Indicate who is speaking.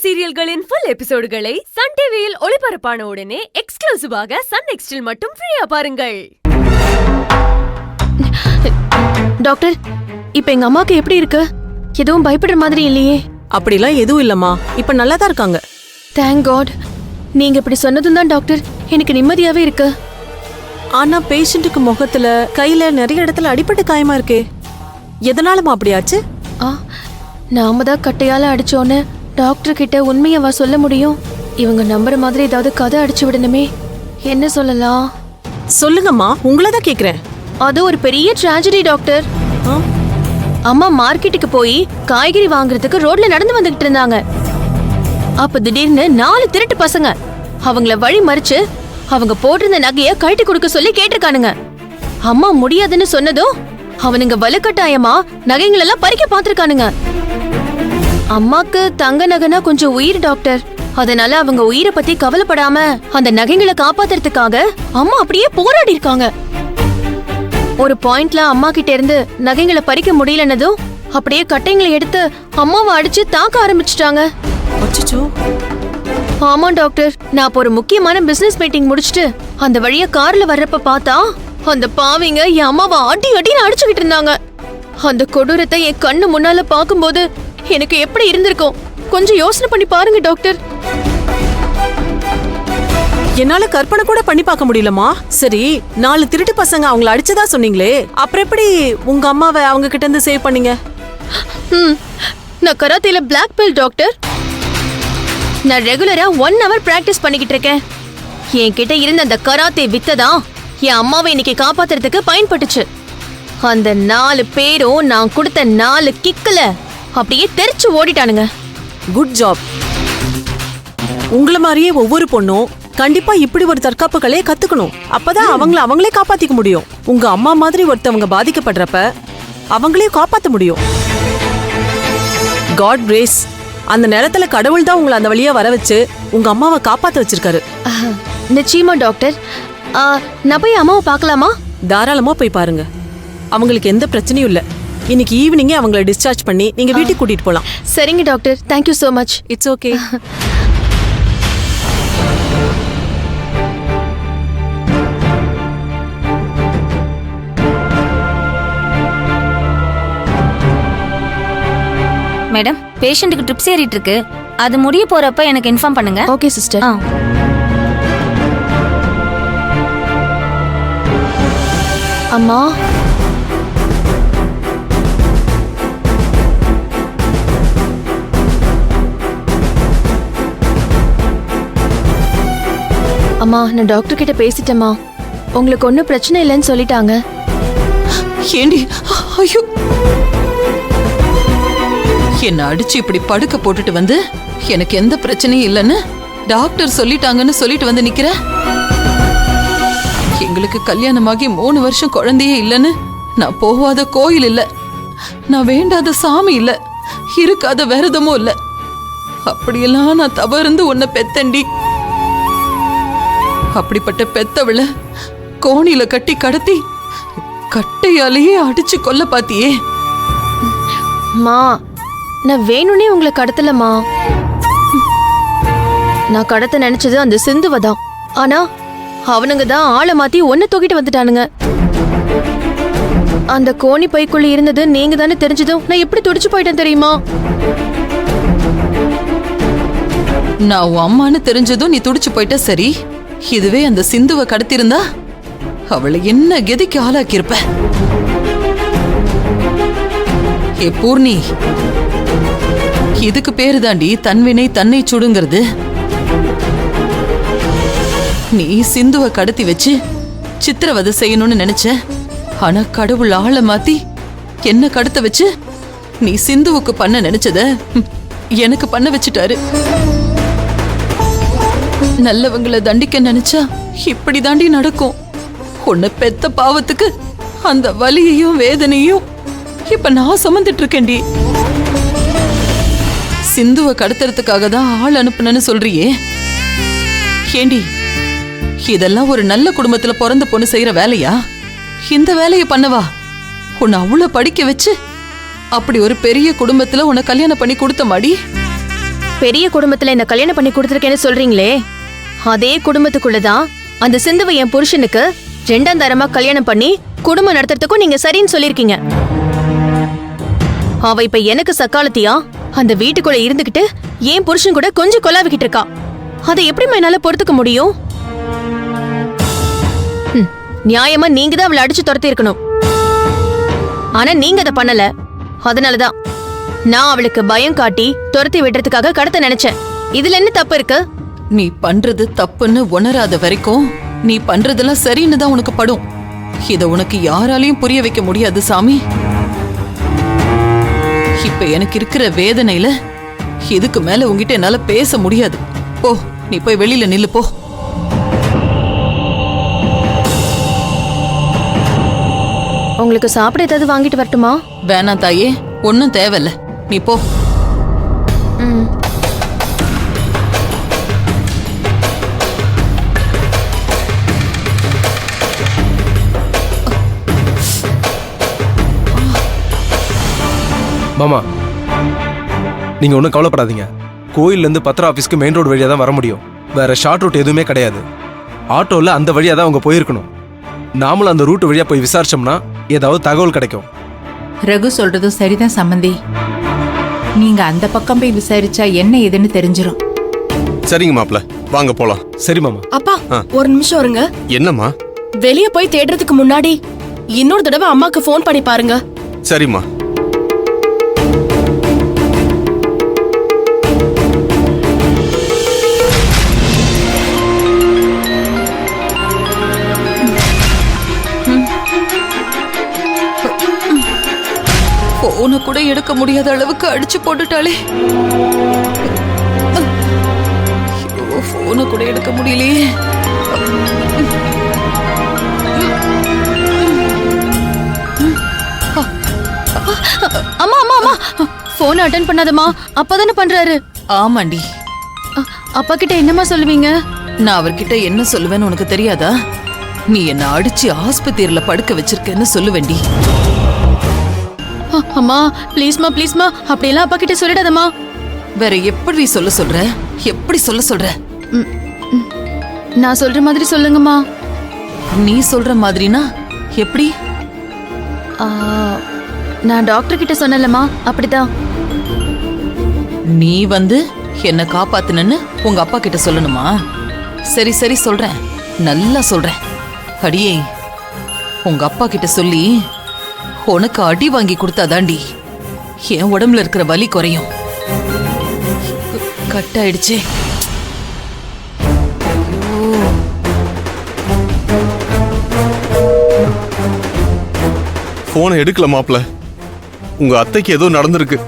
Speaker 1: சீரியல்களின் full எபிசோடுகளை Sun டிவியில் ஒளிபரப்பான உடனே எக்ஸ்க்ளூசிவாக சன் நெக்ஸ்டில் மட்டும் ஃப்ரீயா பாருங்கள்.
Speaker 2: டாக்டர், இப்ப எங்க அம்மாக்கு எப்படி இருக்கு? எதுவும் பயப்படுற மாதிரி இல்லையே?
Speaker 3: அப்படிலாம் எதுவும் இல்லம்மா, இப்ப நல்லா தான் இருக்காங்க.
Speaker 2: Thank God. நீங்க இப்படி சொன்னதும் தான் டாக்டர் எனக்கு நிம்மதியாவே இருக்கு.
Speaker 3: ஆனா பேஷண்ட்டுக்கு முகத்துல கையில நிறைய இடத்துல அடிபட்டு காயமா இருக்கே, எதனாலமா அப்படியாச்சு?
Speaker 2: நாம தான் கட்டையால அடிச்சோன்னு டாக்டர் கிட்ட உண்மையவா சொல்ல முடியும்? இவங்க நம்புற மாதிரி ஏதாவது கதை அடிச்சு விடணுமே. என்ன சொல்லலாம்?
Speaker 3: சொல்லுங்கம்மா, உங்களதான் கேக்குறேன்.
Speaker 2: அது ஒரு பெரிய ட்ராஜடி டாக்டர். அம்மா மார்க்கெட்டுக்கு போய் காய்கறி வாங்குறதுக்கு ரோட்ல நடந்து வந்துகிட்டு இருந்தாங்க. அப்ப திடீர்னு 4 திருட்டு பசங்க அவங்கள வழி மறிச்சு அவங்க போட்டிருந்த நகைய கழட்டி கொடுக்க சொல்லி கேட்டிருக்கானுங்க. அம்மா முடியாதுன்னு சொன்னதும் அவனுங்க வலுக்கட்டாயமா நகைங்களெல்லாம் பறிக்க பாத்திருக்கானுங்க. அம்மாக்கு தங்க நகைனா கொஞ்சம் உயிர் டாக்டர். அதனால அவங்க உயிரை பத்தி கவலைப்படாம அந்த நகைங்களை காப்பாத்துறதுக்காக அம்மா அப்படியே போராடி இருக்காங்க. ஒரு பாயிண்ட்ல அம்மா கிட்ட இருந்து நகைங்களை பறிக்க முடியலன்னதும் அப்படியே கட்டைங்களை எடுத்து அம்மாவை அடிச்சு தாக்க ஆரம்பிச்சுட்டாங்க. ஆமா டாக்டர், நான் இப்ப ஒரு முக்கியமான பிசினஸ் மீட்டிங் முடிச்சுட்டு அந்த வழியா கார்ல வர்றப்ப பார்த்தா அந்த பாவிங்க என் அம்மாவை அடி அடின்னு அடிச்சுக்கிட்டு இருந்தாங்க. அந்த கொடூரத்தை என் கண்ணு முன்னால பாக்கும்போது எனக்கு எப்படி இருந்திருக்கும் கொஞ்சம் யோசனை பண்ணி பாருங்க டாக்டர்.
Speaker 3: என்னால கற்பனை கூட பண்ணி பார்க்க முடியலமா. சரி, 4 திருட்டு பசங்க அவங்கள அடிச்சதா சொன்னீங்களே, அப்புறம் எப்படி உங்க அம்மாவை அவங்க கிட்ட இருந்து சேவ் பண்ணீங்க?
Speaker 2: நான் கராத்தேல பிளாக் பெல்ட் டாக்டர். நான் ரெகுலரா 1 hour பிராக்டிஸ் பண்ணிக்கிட்டு இருக்கேன். என்கிட்ட இருந்த அந்த கராத்தே வித்ததான் என் அம்மாவை இன்னைக்கு காப்பாத்துறதுக்கு பயன்பட்டுச்சு. அந்த 4 பேரும் நான் கொடுத்த 4 கிக்ல அப்படியே தெரிச்சு ஓடிட்டானுங்க.
Speaker 3: Good job. உங்கள மாதிரியே ஒவ்வொரு பொண்ணும் கண்டிப்பா இப்படி ஒரு தற்காப்பு கலையை கத்துக்கணும். அப்பதான் அவங்களே காப்பாத்திக்க முடியும். உங்க அம்மா மாதிரி ஒருத்தவங்க பாதிக்கப்படுறப்ப அவங்களையும் காப்பாத்த முடியும். God grace. அந்த நேரத்துல கடவுள் தான் உங்களை அந்த வழியா வர வச்சு உங்க அம்மாவை காப்பாத்த வச்சிருக்காரு.
Speaker 2: நிச்சயமா டாக்டர். நான் போய் அம்மாவை பார்க்கலாமா?
Speaker 3: தாராளமா போய் பாருங்க, அவங்களுக்கு எந்த பிரச்சனையும் இல்ல. இன்னைக்கு ஈவினிங்கே அவங்கள டிஸ்சார்ஜ் பண்ணி நீங்க வீட்டுக்கு கூட்டிட்டு போலாம்.
Speaker 2: சரிங்க doctor, thank you so much.
Speaker 3: It's okay.
Speaker 4: Madam, பேஷண்ட்டுக்கு ட்ரிப்ஸ் ஏறிட்டு இருக்கு. அது முடிய போறப்ப எனக்கு இன்ஃபார்ம் பண்ணுங்க.
Speaker 2: Okay sister. அம்மா, அம்மா நான் டாக்டர் கிட்ட பேசிட்டேம்மா. உங்களுக்கு ஒன்றும் பிரச்சனை இல்லைன்னு சொல்லிட்டாங்க.
Speaker 5: ஏண்டி, ஐயோ, என்ன அடிச்சு இப்படி படுக்க போட்டுட்டு வந்து எனக்கு எந்த பிரச்சனையும் இல்லைன்னு டாக்டர் சொல்லிட்டாங்கன்னு சொல்லிட்டு வந்து நிக்கிற. எங்களுக்கு கல்யாணமாகி 3 வருஷம் குழந்தையே இல்லைன்னு நான் போகாத கோயில் இல்ல, நான் வேண்டாத சாமி இல்ல, இருக்காத விரதமும் இல்ல. அப்படியெல்லாம் நான் தவறுந்து உன்னை பெத்தண்டி. அப்படிப்பட்ட பெத்தவள கோணில கட்டி கடத்தி கட்டையாலேயே அடிச்சு கொல்ல பாத்தியே.
Speaker 2: மா, நான் வேணும்னே உங்களை கடத்தலம்மா. நான் கடத்த நினைச்சது அந்த சிந்துவை தான். ஆனா அவனுங்க தான் ஆளை மாத்தி ஒன்ன தூக்கிட்டு வந்துட்டானுங்க. அந்த கோணி பைக்குள்ள இருந்தது நீங்க தானே தெரிஞ்சதும் நான் எப்படி துடிச்சு போயிட்டேன் தெரியுமா?
Speaker 5: நான் உன் அம்மான்னு தெரிஞ்சதும் நீ துடிச்சு போயிட்ட. சரி, இதுவே அந்த சிந்துவை கடத்திருந்தா அவளை என்ன கதிக்கு ஆளாக்கியிருப்ப. ஏ பூர்ணி, இதுக்கு பேரு தாண்டி தன்வினை தன்னை சுடுங்கிறது. நீ சிந்துவை கடத்தி வச்சு சித்திரவதை செய்யணும்னு நினைச்ச. ஆனா கடவுள் ஆளை மாத்தி என்ன கடத்த வச்சு நீ சிந்துவுக்கு பண்ண நினைச்சத எனக்கு பண்ண வச்சுட்டாரு. நல்லவங்களை தண்டிக்க நினைச்சா இப்படி தாண்டி நடக்கும். உன்னை பெத்த பாவத்துக்கு அந்த வலியையும் வேதனையும் இப்ப நான் சுமந்துட்டு இருக்கேன்டி. சிந்துவை கடத்துறதுக்காக தான் ஆள் அனுப்புனன்னு சொல்றியே. ஏண்டி, இதெல்லாம் ஒரு நல்ல குடும்பத்துல பிறந்த பொண்ணு செய்யற வேலையா? இந்த வேலையை பண்ணவா உன்னை அவ்வளவு படிக்க வச்சு அப்படி ஒரு பெரிய குடும்பத்துல உன்னை கல்யாணம் பண்ணி கொடுத்த மாடி?
Speaker 2: பெரிய குடும்பத்துல என்ன கல்யாணம் பண்ணி கொடுத்துருக்கேன்னு சொல்றீங்களே, அதே குடும்பத்துக்குள்ளதான் அந்த சிந்துவை என் புருஷனுக்கு 2ஆம் தரமா கல்யாணம் பண்ணி குடும்பம் நடத்துறதுக்கும் நீங்க சரின்னு சொல்லிருக்கீங்க. அவ இப்ப எனக்கு சக்காலத்தியா அந்த வீட்டுக்குள்ள இருந்துகிட்டு என் புருஷன் கூட கொஞ்சம் கொலாவிக்கிட்டு இருக்கா. அதை எப்படி என்னால பொறுத்துக்க முடியும்? நியாயமா நீங்க தான் அவளை அடிச்சு துரத்தி இருக்கணும். ஆனா நீங்க அதை பண்ணல. அதனாலதான் நான் அவளுக்கு பயம் காட்டி துரத்தி விடுறதுக்காக கடத்த நினைச்சேன். இதுல என்ன தப்பு இருக்கு?
Speaker 5: நீ பண்றது தப்புன்னு உணராத வரைக்கும் நீ பண்றதெல்லாம் சரின்னு தான் உனக்கு படும். இத உனக்கு யாராலையும் புரிய வைக்க முடியாது சாமி. இப்ப எனக்கு இருக்கிற வேதனையில இதுக்கு மேல உன்கிட்ட என்னால பேச முடியாது. போ, நீ போய் வெளியில நில்லு போ.
Speaker 2: உங்களுக்கு சாப்பிட ஏதாவது வாங்கிட்டு வரட்டுமா?
Speaker 5: வேணாம் தாயே, ஒன்னும் தேவையில்ல, நீ போ.
Speaker 2: ம்.
Speaker 6: மாமா, நீங்க ஒன்றும் கவலைப்படாதீங்க. கோயில்லேருந்து பத்திர ஆஃபீஸ்க்கு மெயின் ரோடு வழியாக தான் வர முடியும். வேற ஷார்ட் ரூட் எதுவுமே கிடையாது. ஆட்டோவில் அந்த வழியாக தான் அவங்க போயிருக்கணும். நாமளும் அந்த ரூட் வழியாக போய் விசாரிச்சோம்னா ஏதாவது தகவல் கிடைக்கும்.
Speaker 7: ரகு சொல்றதும் சரிதான் சம்பந்தி. நீங்க அந்த பக்கம் போய் விசாரிச்சா என்ன ஏதுன்னு தெரிஞ்சிரும்.
Speaker 8: சரிங்க மாப்ள, வாங்க போலாம்.
Speaker 6: சரி மாமா.
Speaker 9: அப்பா, ஒரு நிமிஷம் இருங்க.
Speaker 8: என்னம்மா?
Speaker 9: வெளிய போய் தேடுறதுக்கு முன்னாடி இன்னொரு தடவை அம்மாக்கு ஃபோன் பண்ணி பாருங்க.
Speaker 8: சரிம்மா.
Speaker 5: போன கூட எடுக்க முடியாத அளவுக்கு அடிச்சு போட்டுட்டாளே. போன கூட எடுக்க முடியலையே.
Speaker 2: அம்மா அம்மா அம்மா, போன் அட்டென்ட் பண்ணாதம்மா. அப்பதானே பண்றாரு.
Speaker 5: ஆமாண்டி.
Speaker 2: அப்பா கிட்ட என்னம்மா சொல்லுவீங்க?
Speaker 5: நான் அவர்கிட்ட என்ன சொல்லுவேன்னு உனக்கு தெரியாதா? நீ என்ன அடிச்சு ஆஸ்பத்திரியில படுக்க வச்சிருக்கேன்னு சொல்லுவேண்டி.
Speaker 2: அம்மா ப்ளீஸ்மா ப்ளீஸ்மா, அப்படியெல்லாம் அப்பா கிட்ட சொல்லிடாதம்மா.
Speaker 5: வேற எப்படி சொல்ல சொல்ற? எப்படி சொல்ல சொல்ற?
Speaker 2: நான் சொல்ற மாதிரி சொல்லுங்கம்மா.
Speaker 5: நீ சொல்ற மாதிரினா எப்படி?
Speaker 2: நான் டாக்டர் கிட்ட சொன்னலம்மா, அப்படிதான்.
Speaker 5: நீ வந்து என்ன காப்பாத்துனன்னு உங்க அப்பா கிட்ட சொல்லணுமா? சரி சரி சொல்றேன், நல்லா சொல்றேன். அடியே, உங்க அப்பா கிட்ட சொல்லி உனக்கு அடி வாங்கி கொடுத்தாதாண்டி என் உடம்புல இருக்கிற வலி குறையும். கட் ஆயிடுச்சே.
Speaker 8: போனை எடுக்கல மாப்ள. உங்க அத்தைக்கு ஏதோ நடந்திருக்கு.